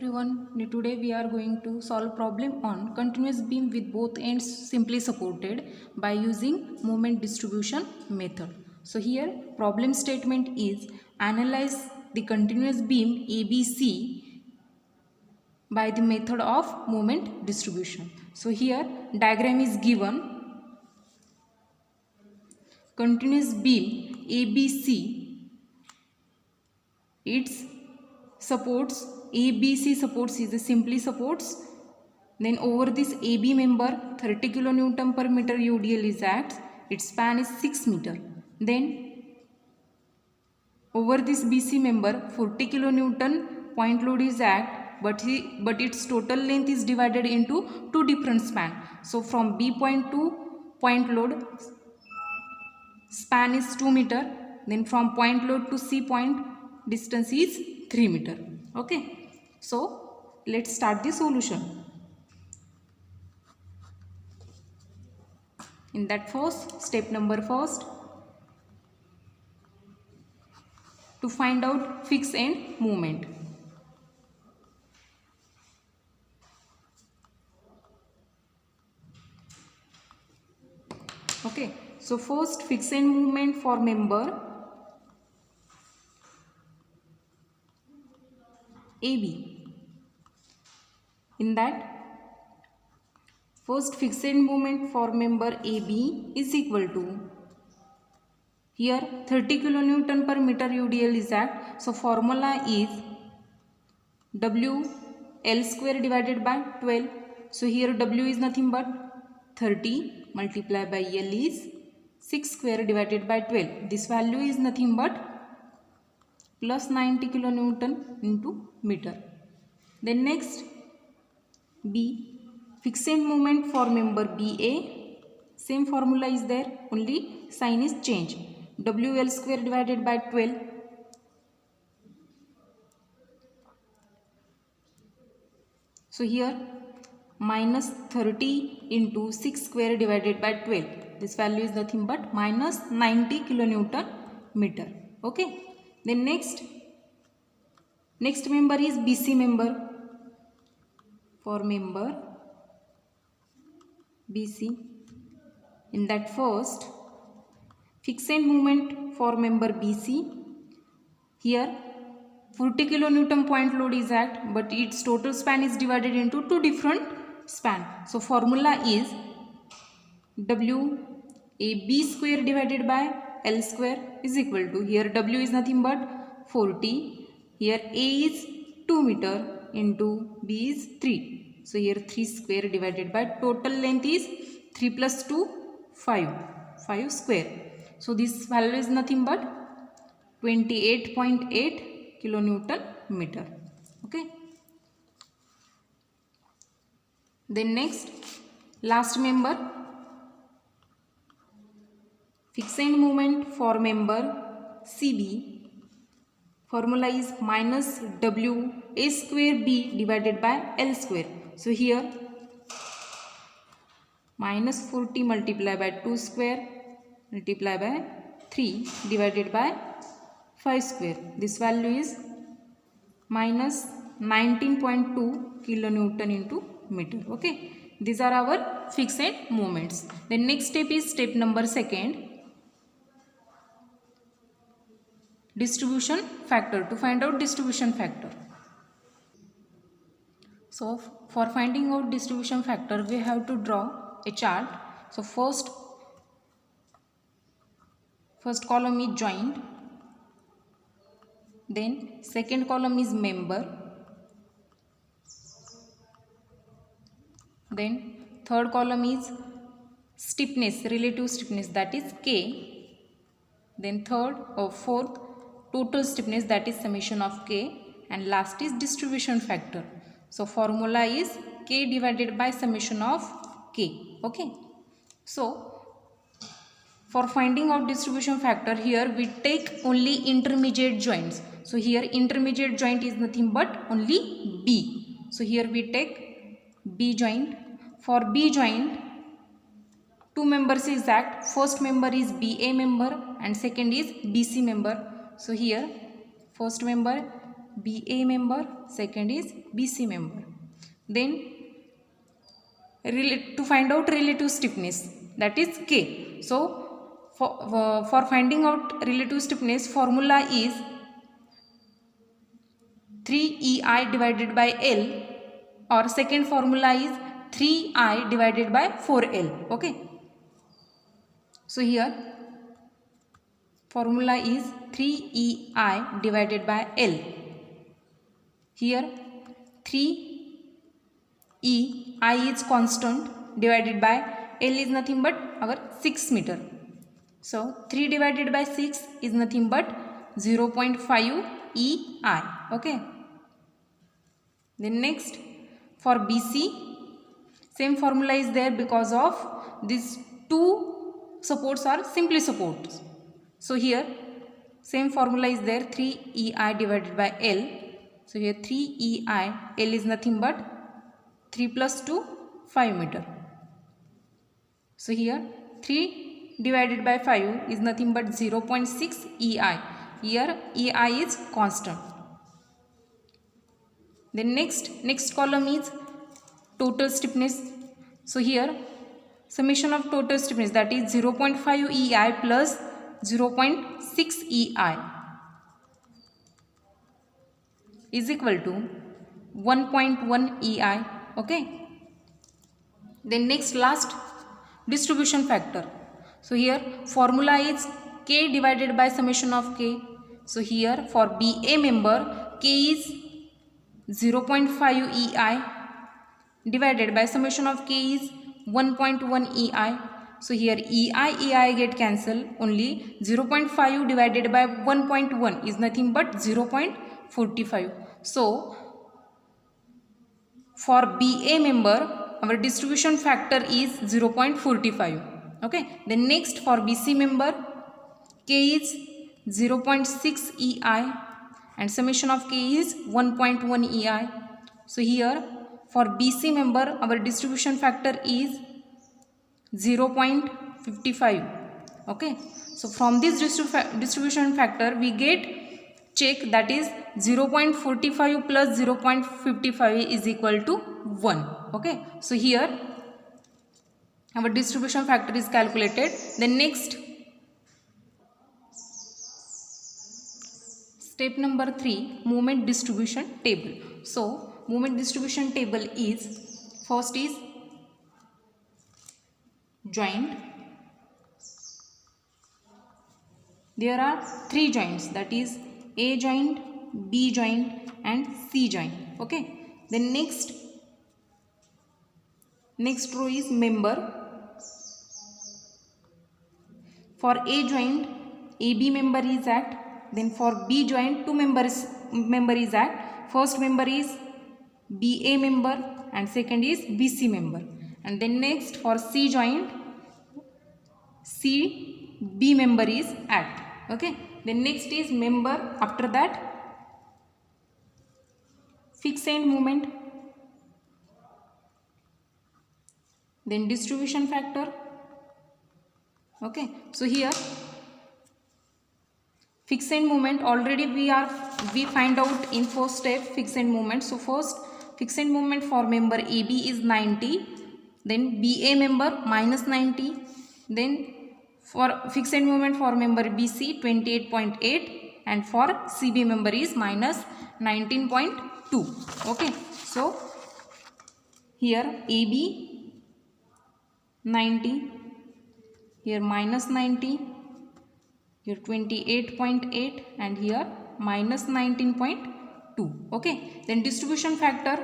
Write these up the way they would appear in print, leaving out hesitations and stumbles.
everyone. Today we are going to solve problem on continuous beam with both ends simply supported by using moment distribution method. So here problem statement is analyze the continuous beam ABC by the method of moment distribution. So here diagram is given. Continuous beam ABC, its supports ABC supports is the simply supports. Then over this AB member 30 kilonewton per meter UDL is acts. Its span is 6 meter. Then over this BC member 40 kilonewton point load is act, but its total length is divided into two different span. So from B point to point load span is 2 meter. Then from point load to C point distance is 3 meter. Okay. So let's start the solution. In that first step number first, to find out fixed end moment. Okay. So first fixed end moment for member AB. In that first fixed moment for member AB is equal to, here 30 kilonewton per meter UDL is act. So formula is WL square divided by 12. So here W is nothing but 30 multiplied by L is 6 square divided by 12. This value is nothing but plus 90 kilonewton into meter. Then next B, fixed moment for member BA, same formula is there, only sign is changed. WL square divided by 12. So here minus 30 into 6 square divided by 12. This value is nothing but minus 90 kilonewton meter. Okay. Then next member is BC member. For member BC, in that first fixed moment for member BC, here 40 kilonewton point load is act, but its total span is divided into two different span. So formula is WAB square divided by L square is equal to, here W is nothing but 40, here A is 2 meter into B is 3. So here 3 square divided by total length is 3 plus 2 5 square. So this value is nothing but 28.8 kilonewton meter. Okay. Then next last member fixed moment for member CB. Formula is minus W A square B divided by L square. So here minus 40 multiplied by 2 square multiplied by 3 divided by 5 square. This value is minus 19.2 kilonewton into meter. Okay. These are our fixed moments. The next step is step number second. Distribution factor, to find out distribution factor. So for finding out distribution factor we have to draw a chart. So first column is joint, then second column is member, then third column is stiffness, relative stiffness, that is K, then third or fourth total stiffness, that is summation of K, and last is distribution factor. So formula is K divided by summation of K. Okay. So for finding out distribution factor, here we take only intermediate joints. So here intermediate joint is nothing but only B. So here we take B joint. For B joint, two members is act. First member is BA member and second is BC member. So here first member BA member, second is BC member. Then to find out relative stiffness, that is K. So for finding out relative stiffness, formula is 3EI divided by L, or second formula is 3I divided by 4L. Okay. So here formula is 3EI divided by L. Here 3E, I is constant, divided by L is nothing but our 6 meter. So 3 divided by 6 is nothing but 0.5 EI. Okay. Then next for BC, same formula is there because of these two supports are simply supports. So here same formula is there, 3EI divided by L. So here 3EI, L is nothing but 3 plus 2, 5 meter. So here 3 divided by 5 is nothing but 0.6 EI. Here EI is constant. Then next column is total stiffness. So here summation of total stiffness, that is 0.5 EI plus 0.6 EI is equal to 1.1 EI. Okay. Then next last distribution factor. So here formula is K divided by summation of K. So here for BA member, K is 0.5 EI divided by summation of K is 1.1 EI. So here EI get cancelled, only 0.5 divided by 1.1 is nothing but 0.45. So for BA member, our distribution factor is 0.45. Okay. Then next for BC member, K is 0.6 EI and summation of K is 1.1 EI. So here for BC member, our distribution factor is 0.55. Okay. So from this distribution factor we get check, that is 0.45 plus 0.55 is equal to 1. Okay. So here our distribution factor is calculated. Then next step number 3, moment distribution table. So moment distribution table is, first is joint. There are 3 joints, that is A joint, B joint and C joint. Okay. Then next row is member. For A joint, AB member is at, then for B joint 2 member is at. First member is BA member and second is BC member. And then next for C joint, CB member is at. Okay. Then next is member, after that fixed end moment, then distribution factor. Okay. So here fixed end moment already we find out in first step fixed end moment. So first fixed end moment for member AB is 90, then BA member minus 90, then for fixed end moment for member BC 28.8 and for CB member is minus 19.2. Okay. So here AB 90, here minus 90, here 28.8 and here minus 19.2. Okay. Then distribution factor,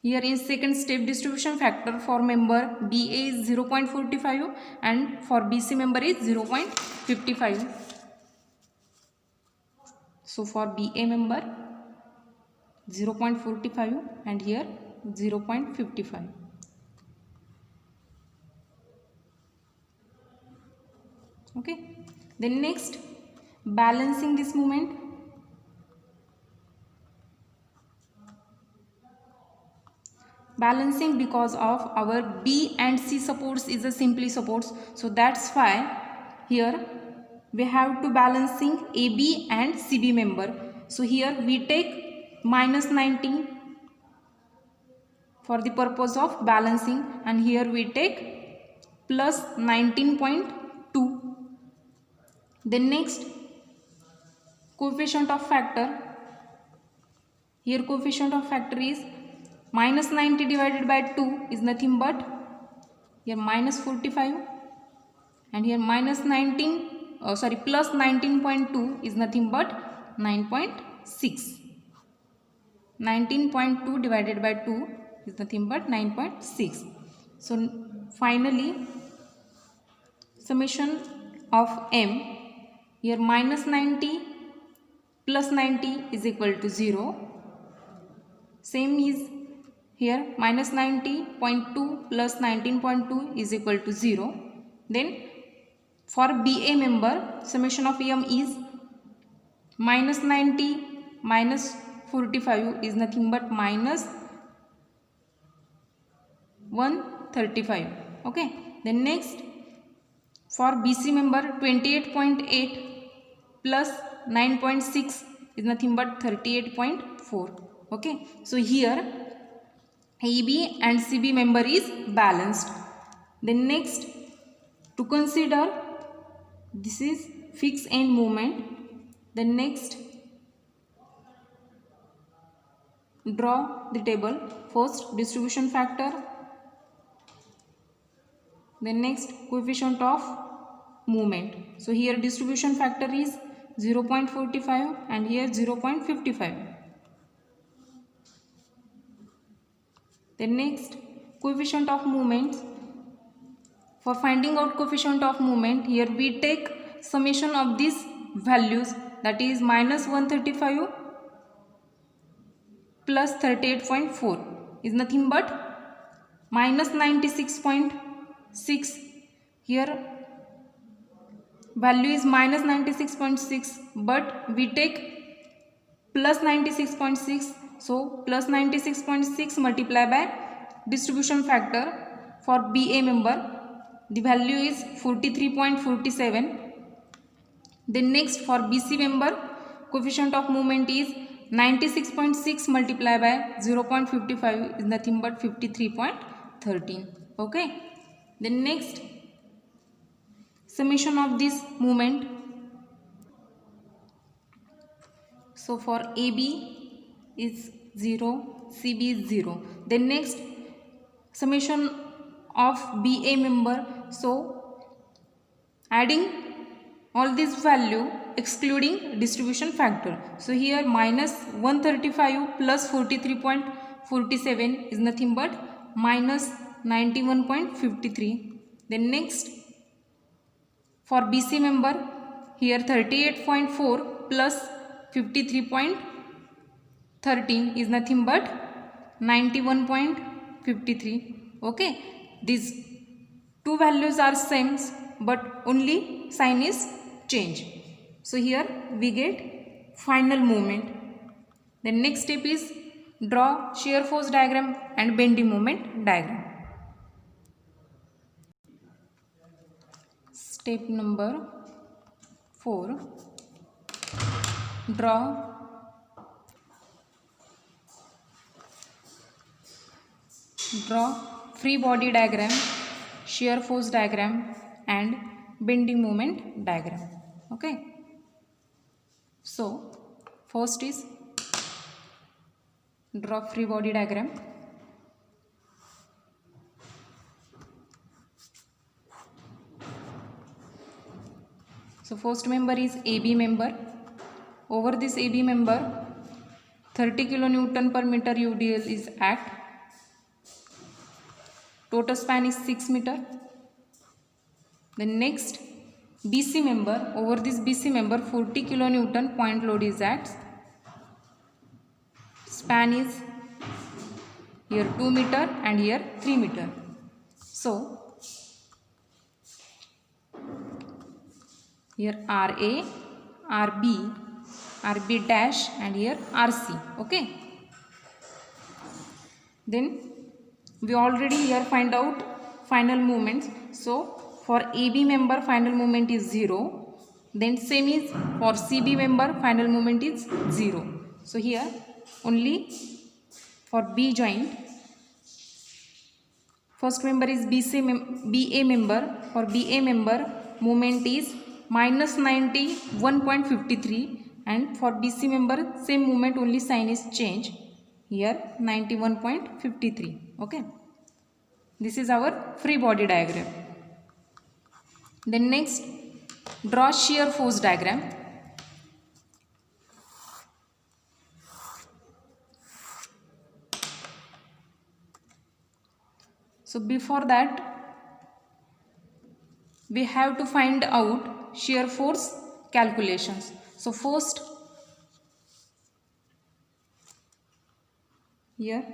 here in second step distribution factor for member BA is 0.45 and for BC member is 0.55. So for BA member 0.45 and here 0.55. Okay. Then next balancing this moment. Balancing because of our B and C supports is a simply supports. So that's why here we have to balancing AB and CB member. So here we take minus 19 for the purpose of balancing, and here we take plus 19.2. Then next, coefficient of factor. Here coefficient of factor is minus 90 divided by 2 is nothing but here minus 45, and here minus 19 plus 19.2 is nothing but 9.6. 19.2 divided by 2 is nothing but 9.6. So finally summation of m, here minus 90 plus 90 is equal to 0. Same is here minus 90.2 plus 19.2 is equal to 0. Then for BA member, summation of m is minus 90 minus 45 is nothing but minus 135. Okay. Then next, for BC member, 28.8 plus 9.6 is nothing but 38.4. Okay. So here AB and CB member is balanced. Then next, to consider, this is fixed end moment. Then next, draw the table. First, distribution factor. Then next, coefficient of movement. So here distribution factor is 0.45 and here 0.55. Then next, coefficient of movement. For finding out coefficient of movement, here we take summation of these values, that is minus 135 plus 38.4 is nothing but minus 96.6. Here value is minus 96.6, but we take plus 96.6. So plus 96.6 multiplied by distribution factor. For BA member, the value is 43.47. Then next, for BC member, coefficient of movement is 96.6 multiplied by 0.55 is nothing but 53.13. Okay. Then next, summation of this movement. So for AB is 0, CB is 0. Then next, summation of BA member. So adding all this value excluding distribution factor. So here minus 135 plus 43.47 is nothing but minus 91.53. Then next, for BC member, here 38.4 plus 53.13 is nothing but 91.53. Okay, these two values are same, but only sign is change. So here we get final moment. The next step is draw shear force diagram and bending moment diagram. Step number 4, draw free body diagram, shear force diagram and bending moment diagram. Okay. So first is draw free body diagram. So first member is AB member. Over this AB member, 30 kN per meter UDL is act. Total span is 6 meter. Then next, BC member. Over this BC member, 40 kN point load is acts. Span is here 2 meter and here 3 meter. So here RA, RB, RB dash and here RC. Okay. Then we already here find out final movements. So for AB member, final movement is 0. Then same is for CB member, final moment is 0. So here only for B joint, first member is BA member. For BA member, moment is minus 91.53, and for BC member, same moment, only sign is changed. Here 91.53. Okay. This is our free body diagram. Then next, draw shear force diagram. So before that, we have to find out shear force calculations. So first, here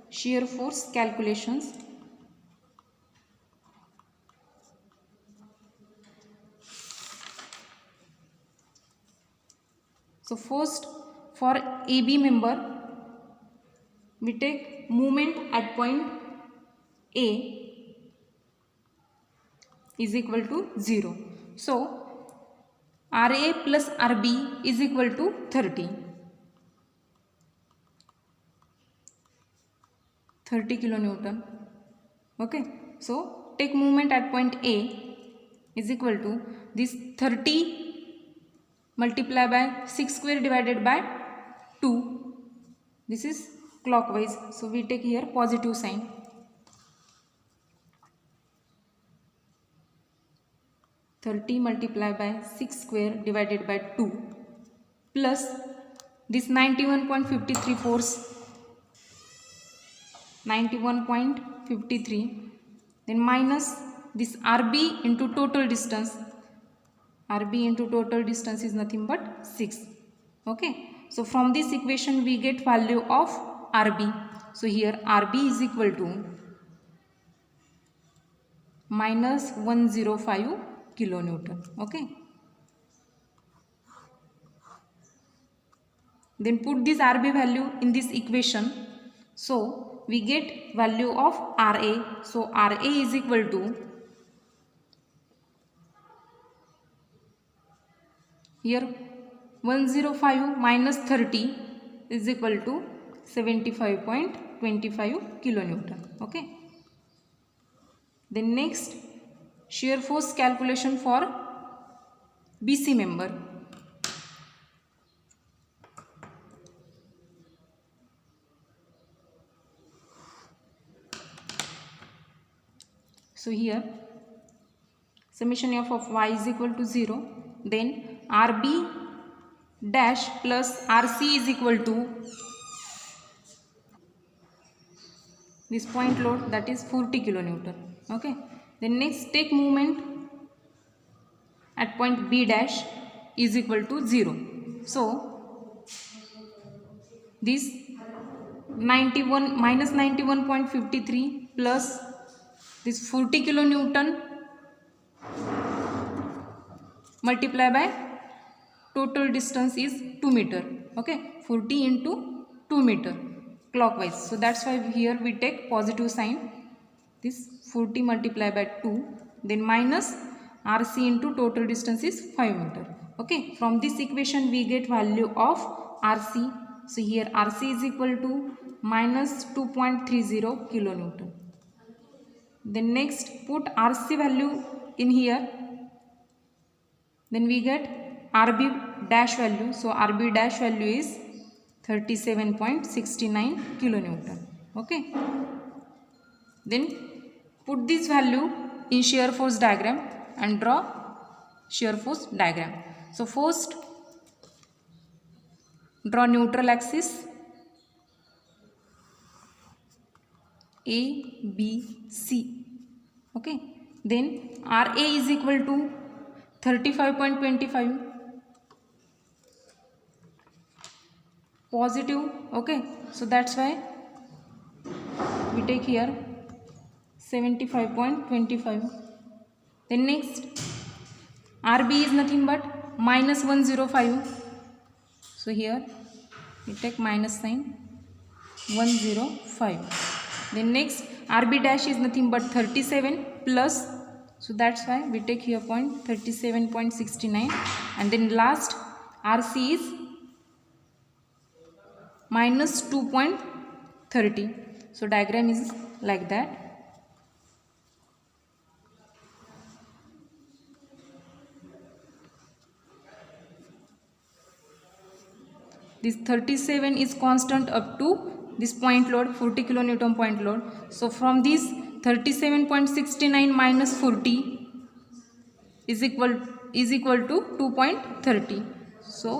shear force calculations. So first, for AB member, we take moment at point A is equal to 0. So RA plus RB is equal to 30 kilonewton. Okay. So take moment at point A is equal to this 30 multiplied by 6 square divided by 2. This is clockwise. So we take here positive sign. 30 multiplied by 6 square divided by 2 plus this 91.53 force, 91.53, then minus this RB into total distance. RB into total distance is nothing but 6. Okay. So from this equation we get value of RB. So here RB is equal to minus 105 kilonewton. Okay. Then put this RB value in this equation. So we get value of RA. So RA is equal to, here 105 minus 30 is equal to 75.25 kilonewton. Okay. Then next, shear force calculation for BC member. So here summation f of y is equal to 0. Then RB dash plus RC is equal to this point load, that is 40 kilonewton. Okay. Then next, take moment at point B dash is equal to 0. So this 91 minus 91.53 plus this 40 kilonewton multiply by total distance is 2 meter. Okay. 40 into 2 meter clockwise. So that's why here we take positive sign. This 40 multiplied by 2, then minus RC into total distance is 5 meter. Okay. From this equation we get value of RC. So here RC is equal to minus 2.30 kilonewton. Then next, put RC value in here. Then we get RB dash value. So RB dash value is 37.69 kilonewton. Okay. Then put this value in shear force diagram and draw shear force diagram. So first, draw neutral axis A, B, C. Okay. Then RA is equal to 35.25 positive. Okay. So that's why we take here 75.25. Then next, RB is nothing but minus 105. So here we take minus sign, 105. Then next, RB dash is nothing but 37 plus, So that's why we take here point 37.69, and then last RC is minus 2.30. So diagram is like that. This 37 is constant up to this point load, 40 kilonewton point load. So from this 37.69 minus 40 is equal to 2.30. So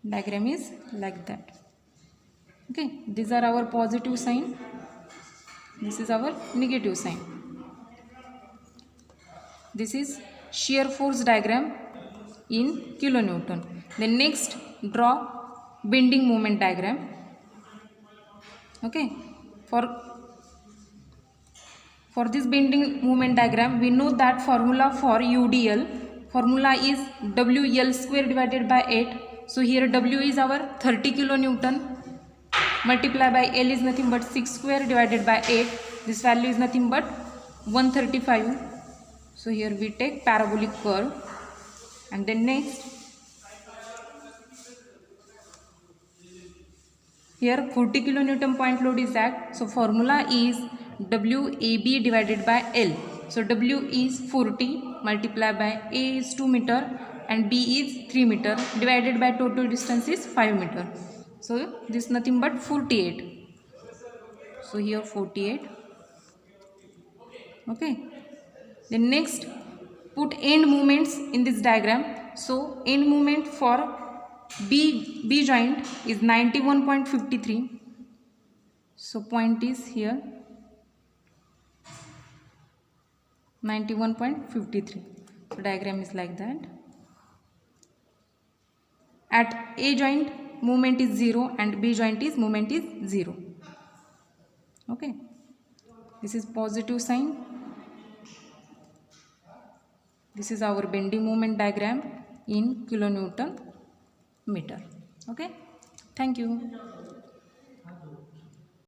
diagram is like that. Okay, these are our positive sign. This is our negative sign. This is shear force diagram in kilonewton. Then next, draw bending moment diagram. Okay, for this bending moment diagram, we know that formula for UDL, formula is WL square divided by 8. So here W is our 30 kilonewton, multiply by L is nothing but 6 square divided by 8. This value is nothing but 135. So here we take parabolic curve, and then next, here 40 kilonewton point load is that. So formula is WAB divided by L. So W is 40, multiply by A is 2 meter and B is 3 meter, divided by total distance is 5 meter. So this is nothing but 48. So here 48. Okay. Then next, put end moments in this diagram. So end moment for B joint is 91.53. So point is here 91.53. So diagram is like that. At A joint movement is 0 and B joint is movement is 0. Okay. This is positive sign. This is our bending moment diagram in kilonewton meter. Okay. Thank you.